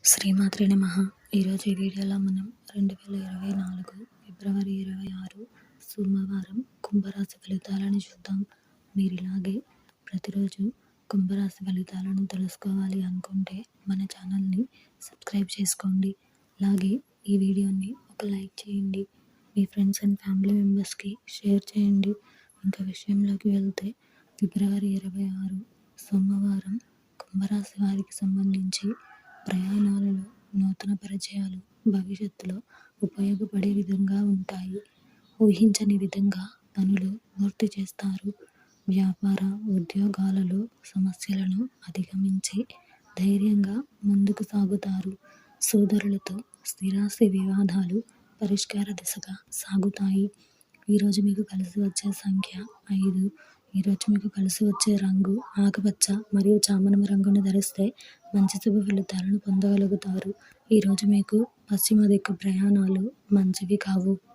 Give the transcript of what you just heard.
శ్రీమాత్రే నమః. ఈరోజు ఈ వీడియోలో మనం 2024 ఫిబ్రవరి 26 సోమవారం కుంభరాశి ఫలితాలను చూద్దాం. మీరు ఇలాగే ప్రతిరోజు కుంభరాశి ఫలితాలను తెలుసుకోవాలి అనుకుంటే మన ఛానల్ని సబ్స్క్రైబ్ చేసుకోండి. అలాగే ఈ వీడియోని ఒక లైక్ చేయండి. మీ ఫ్రెండ్స్ అండ్ ఫ్యామిలీ మెంబర్స్కి షేర్ చేయండి. ఇంకా విషయంలోకి వెళ్తే ఫిబ్రవరి 26 సోమవారం కుంభరాశి వారికి సంబంధించి ప్రయాణాలలో నూతన పరిచయాలు భవిష్యత్తులో ఉపయోగపడే విధంగా ఉంటాయి. ఊహించని విధంగా పనులు పూర్తి చేస్తారు. వ్యాపార ఉద్యోగాలలో సమస్యలను అధిగమించి ధైర్యంగా ముందుకు సాగుతారు. సోదరులతో స్థిరాస్తి వివాదాలు పరిష్కార దిశగా సాగుతాయి. ఈరోజు మీకు కలిసి వచ్చే సంఖ్య 5. ఈరోజు మీకు కలిసి వచ్చే రంగు ఆకుపచ్చ మరియు చామనము రంగును ధరిస్తే మంచి శుభ ఫలితాలను పొందగలుగుతారు. ఈరోజు మీకు పశ్చిమ దిక్కు ప్రయాణాలు మంచివి కావు.